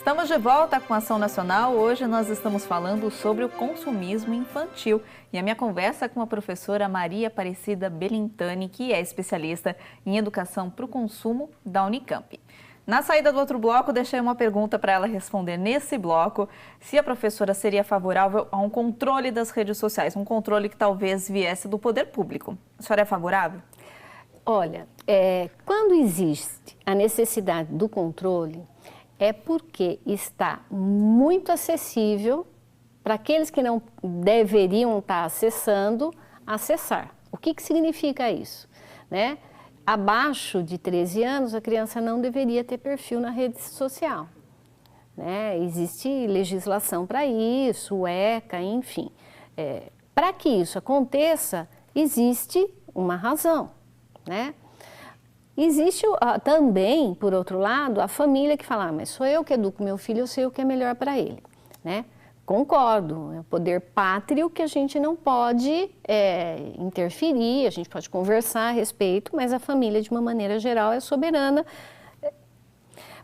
Estamos de volta com a Ação Nacional. Hoje nós estamos falando sobre o consumismo infantil. E a minha conversa é com a professora Maria Aparecida Belintani, que é especialista em educação para o consumo da Unicamp. Na saída do outro bloco, deixei uma pergunta para ela responder nesse bloco, se a professora seria favorável a um controle das redes sociais, um controle que talvez viesse do poder público. A senhora é favorável? Olha, quando existe a necessidade do controle, é porque está muito acessível para aqueles que não deveriam estar acessando, acessar. O que significa isso? Né? Abaixo de 13 anos, a criança não deveria ter perfil na rede social. Né? Existe legislação para isso, o ECA, enfim. Para que isso aconteça, existe uma razão. Né? Existe também, por outro lado, a família que fala, mas sou eu que educo meu filho, eu sei o que é melhor para ele. Né? Concordo, é o poder pátrio que a gente não pode interferir, a gente pode conversar a respeito, mas a família, de uma maneira geral, é soberana.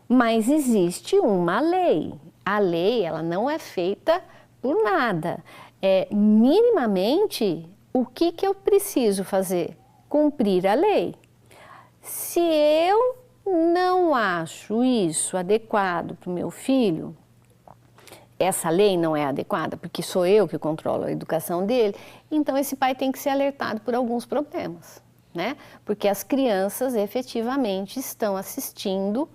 Mas existe uma lei. A lei, ela não é feita por nada. Minimamente, o que eu preciso fazer? Cumprir a lei. Se eu não acho isso adequado para o meu filho, essa lei não é adequada, porque sou eu que controlo a educação dele, então esse pai tem que ser alertado por alguns problemas, né? Porque as crianças efetivamente estão assistindo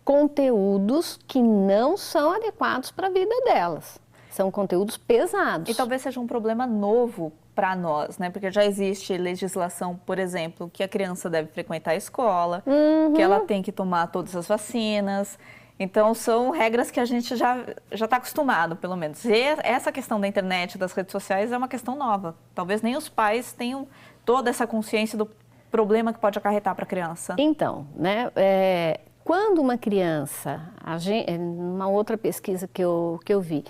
conteúdos que não são adequados para a vida delas. São conteúdos pesados. E talvez seja um problema novo para nós, né? Porque já existe legislação, por exemplo, que a criança deve frequentar a escola, que ela tem que tomar todas as vacinas. Então, são regras que a gente já está acostumado, pelo menos. E essa questão da internet, das redes sociais, é uma questão nova. Talvez nem os pais tenham toda essa consciência do problema que pode acarretar para a criança. Então, né? Quando uma criança, uma outra pesquisa que eu vi,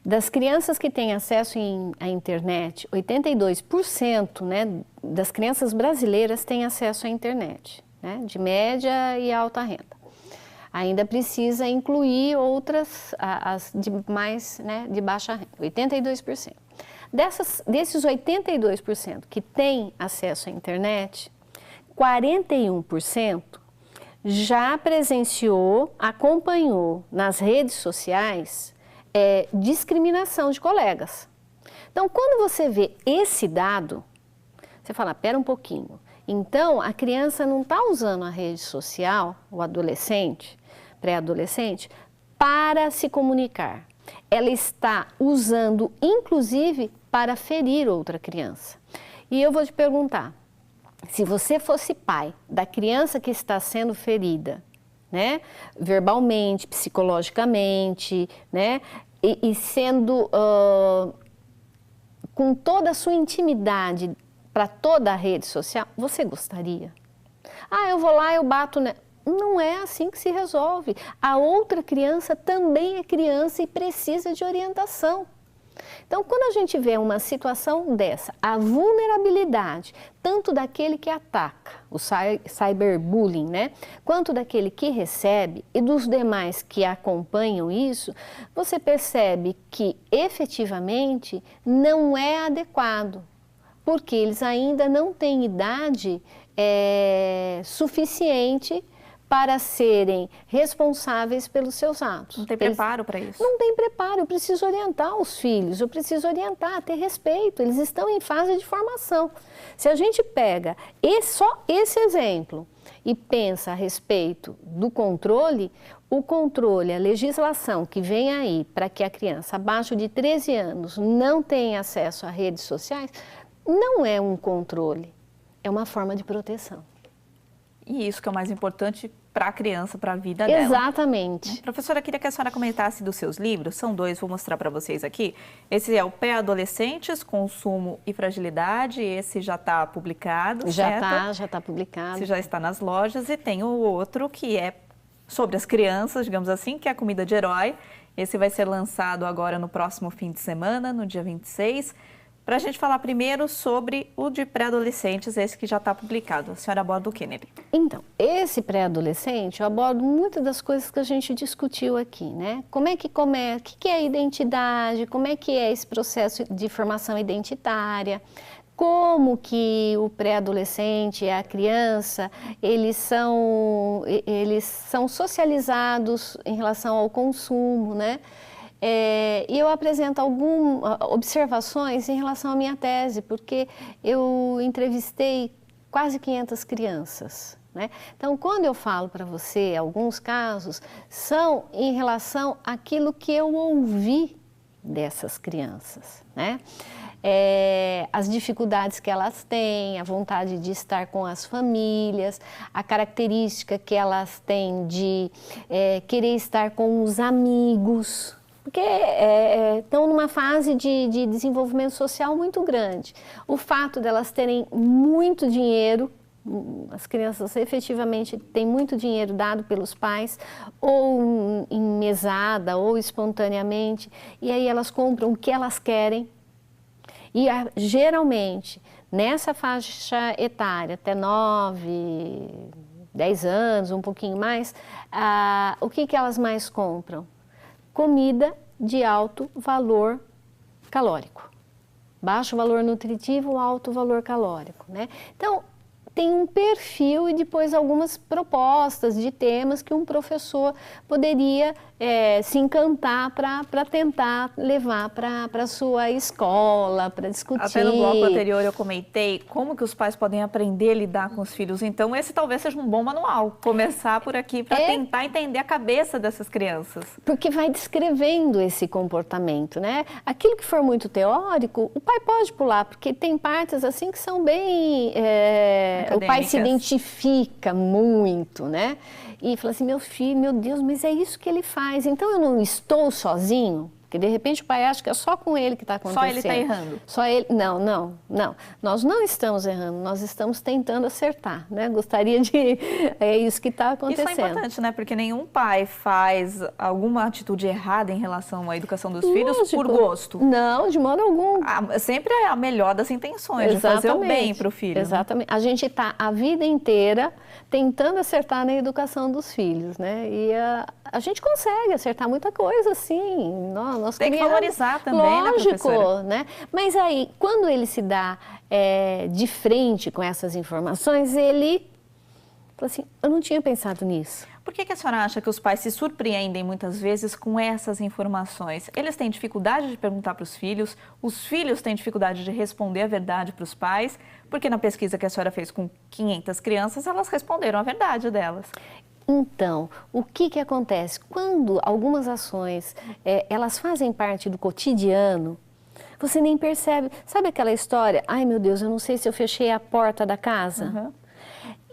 das crianças que têm acesso à internet, 82%, né, das crianças brasileiras têm acesso à internet, né, de média e alta renda. Ainda precisa incluir outras, as de baixa renda, 82%. Desses 82% que têm acesso à internet, 41% já presenciou, acompanhou nas redes sociais discriminação de colegas. Então, quando você vê esse dado, você fala, pera um pouquinho. Então, a criança não está usando a rede social, o adolescente, pré-adolescente, para se comunicar. Ela está usando, inclusive, para ferir outra criança. E eu vou te perguntar, se você fosse pai da criança que está sendo ferida, né, verbalmente, psicologicamente, né, e sendo com toda a sua intimidade para toda a rede social, você gostaria? Eu vou lá, eu bato, né? Não é assim que se resolve. A outra criança também é criança e precisa de orientação. Então, quando a gente vê uma situação dessa, a vulnerabilidade, tanto daquele que ataca, o cyberbullying, né, quanto daquele que recebe e dos demais que acompanham isso, você percebe que efetivamente não é adequado, porque eles ainda não têm idade suficiente para serem responsáveis pelos seus atos. Não tem preparo para isso? Não tem preparo, eu preciso orientar os filhos, eu preciso orientar, ter respeito, eles estão em fase de formação. Se a gente pega só esse exemplo e pensa a respeito do controle, o controle, a legislação que vem aí para que a criança abaixo de 13 anos não tenha acesso a redes sociais, não é um controle, é uma forma de proteção. E isso que é o mais importante para a criança, para a vida dela. Exatamente. Professora, queria que a senhora comentasse dos seus livros, são 2, vou mostrar para vocês aqui. Esse é o Pré-Adolescentes, Consumo e Fragilidade, esse já está publicado, já está publicado. Esse já está nas lojas, e tem o outro que é sobre as crianças, digamos assim, que é a Comida de Herói. Esse vai ser lançado agora no próximo fim de semana, no dia 26. Para a gente falar primeiro sobre o de pré-adolescentes, esse que já está publicado. A senhora aborda o que nele? Então, esse pré-adolescente, eu abordo muitas das coisas que a gente discutiu aqui, né? Como é que começa, o que é a identidade, como é que é esse processo de formação identitária, como que o pré-adolescente e a criança, eles são socializados em relação ao consumo, né? E eu apresento algumas observações em relação à minha tese, porque eu entrevistei quase 500 crianças, né? Então, quando eu falo para você, alguns casos são em relação àquilo que eu ouvi dessas crianças, né? As dificuldades que elas têm, a vontade de estar com as famílias, a característica que elas têm de querer estar com os amigos, porque estão numa fase de desenvolvimento social muito grande. O fato delas terem muito dinheiro, as crianças efetivamente têm muito dinheiro dado pelos pais, ou em mesada, ou espontaneamente, e aí elas compram o que elas querem. E geralmente, nessa faixa etária, até 9, 10 anos, um pouquinho mais, o que elas mais compram? Comida de alto valor calórico. Baixo valor nutritivo, alto valor calórico, né? Então, tem um perfil e depois algumas propostas de temas que um professor poderia se encantar para tentar levar para a sua escola, para discutir. Até no bloco anterior eu comentei como que os pais podem aprender a lidar com os filhos. Então esse talvez seja um bom manual, começar por aqui para tentar entender a cabeça dessas crianças. Porque vai descrevendo esse comportamento, né? Aquilo que for muito teórico, o pai pode pular, porque tem partes assim que são bem... o pai se identifica muito, né? E fala assim, meu filho, meu Deus, mas é isso que ele faz. Então eu não estou sozinho, porque de repente o pai acha que é só com ele que está acontecendo. Só ele está errando. Só ele, não. Nós não estamos errando, nós estamos tentando acertar, né? Gostaria de... É isso que está acontecendo. Isso é importante, né? Porque nenhum pai faz alguma atitude errada em relação à educação dos filhos por gosto. Não, de modo algum. Sempre é a melhor das intenções, de fazer o bem para o filho. Exatamente. A gente está a vida inteira tentando acertar na educação dos filhos, né? E a gente consegue acertar muita coisa, sim. Nós tem que valorizar também, lógico, né, professora? Né? Mas aí, quando ele se dá de frente com essas informações, ele fala assim, eu não tinha pensado nisso. Por que a senhora acha que os pais se surpreendem muitas vezes com essas informações? Eles têm dificuldade de perguntar para os filhos têm dificuldade de responder a verdade para os pais, porque na pesquisa que a senhora fez com 500 crianças, elas responderam a verdade delas. Então, o que acontece? Quando algumas ações, elas fazem parte do cotidiano, você nem percebe. Sabe aquela história? Ai, meu Deus, eu não sei se eu fechei a porta da casa.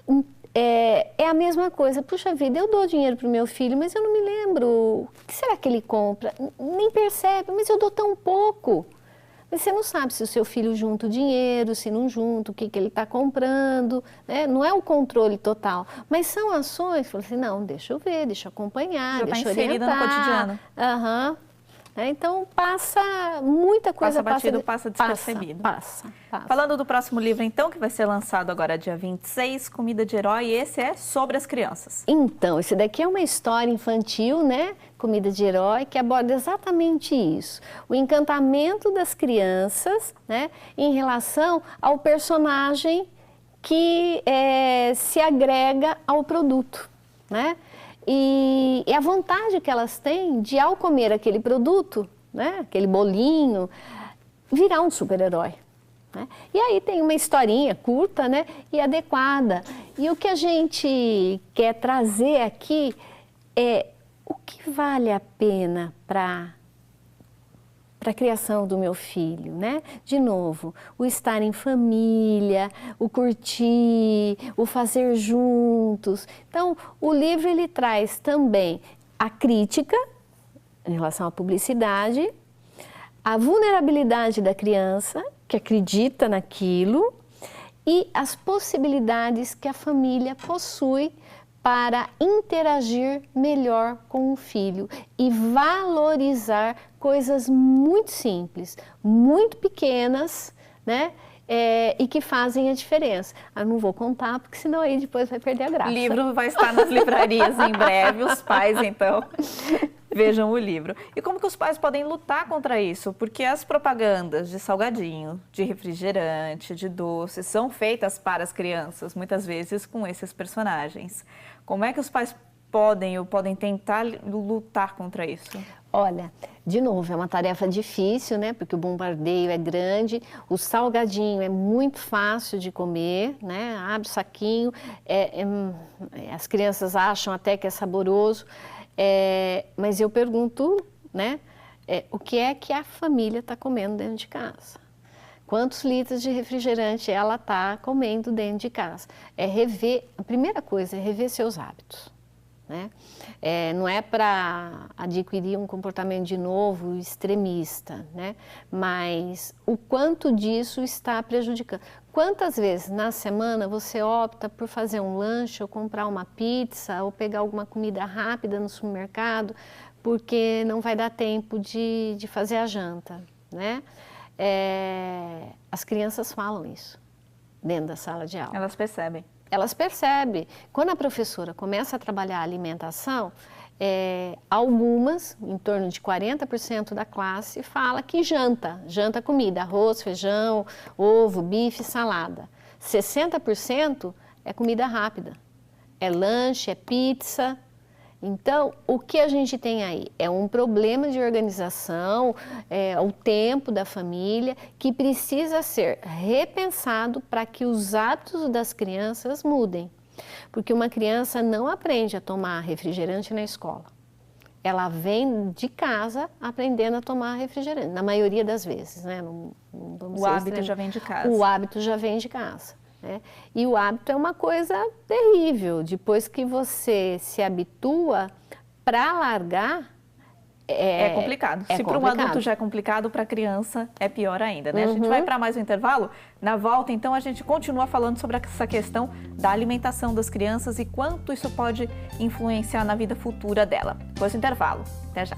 Uhum. É a mesma coisa. Puxa vida, eu dou dinheiro para o meu filho, mas eu não me lembro. O que será que ele compra? Nem percebe, mas eu dou tão pouco. Mas você não sabe se o seu filho junta o dinheiro, se não junta, o que ele está comprando, né? Não é o controle total, mas são ações, fala assim, não, deixa eu ver, deixa eu acompanhar, deixa eu orientar. No cotidiano. Então passa muita coisa. Passa batido, passa despercebido. Passa. Falando do próximo livro então, que vai ser lançado agora dia 26, Comida de Herói, esse é sobre as crianças. Então, esse daqui é uma história infantil, né? Comida de Herói, que aborda exatamente isso. O encantamento das crianças, né? Em relação ao personagem que se agrega ao produto, né? E a vontade que elas têm de, ao comer aquele produto, né, aquele bolinho, virar um super-herói. Né? E aí tem uma historinha curta, né, e adequada. E o que a gente quer trazer aqui é o que vale a pena para a criação do meu filho, né? De novo, o estar em família, o curtir, o fazer juntos. Então, o livro ele traz também a crítica em relação à publicidade, a vulnerabilidade da criança, que acredita naquilo, e as possibilidades que a família possui para interagir melhor com o filho e valorizar coisas muito simples, muito pequenas, né? E que fazem a diferença. Eu não vou contar, porque senão aí depois vai perder a graça. O livro vai estar nas livrarias em breve, os pais, então, vejam o livro. E como que os pais podem lutar contra isso? Porque as propagandas de salgadinho, de refrigerante, de doce, são feitas para as crianças, muitas vezes com esses personagens. Como é que os pais podem tentar lutar contra isso? Olha, de novo, é uma tarefa difícil, né? Porque o bombardeio é grande, o salgadinho é muito fácil de comer, né? Abre o saquinho, as crianças acham até que é saboroso, mas eu pergunto, né? O que é que a família está comendo dentro de casa? Quantos litros de refrigerante ela está comendo dentro de casa? A primeira coisa é rever seus hábitos. Né? Não é para adquirir um comportamento de novo extremista, né? Mas o quanto disso está prejudicando. Quantas vezes na semana você opta por fazer um lanche ou comprar uma pizza ou pegar alguma comida rápida no supermercado porque não vai dar tempo de fazer a janta, né? As crianças falam isso dentro da sala de aula. Elas percebem. Elas percebem. Quando a professora começa a trabalhar a alimentação, algumas, em torno de 40% da classe, fala que janta comida, arroz, feijão, ovo, bife, salada. 60% é comida rápida, é lanche, é pizza. Então, o que a gente tem aí? É um problema de organização, o tempo da família, que precisa ser repensado para que os hábitos das crianças mudem. Porque uma criança não aprende a tomar refrigerante na escola. Ela vem de casa aprendendo a tomar refrigerante, na maioria das vezes, né? O hábito já vem de casa. O hábito já vem de casa. E o hábito é uma coisa terrível. Depois que você se habitua, para largar, é complicado. Se para um adulto já é complicado, para a criança é pior ainda, né? A gente vai para mais um intervalo. Na volta, então, a gente continua falando sobre essa questão da alimentação das crianças e quanto isso pode influenciar na vida futura dela. Depois do intervalo. Até já.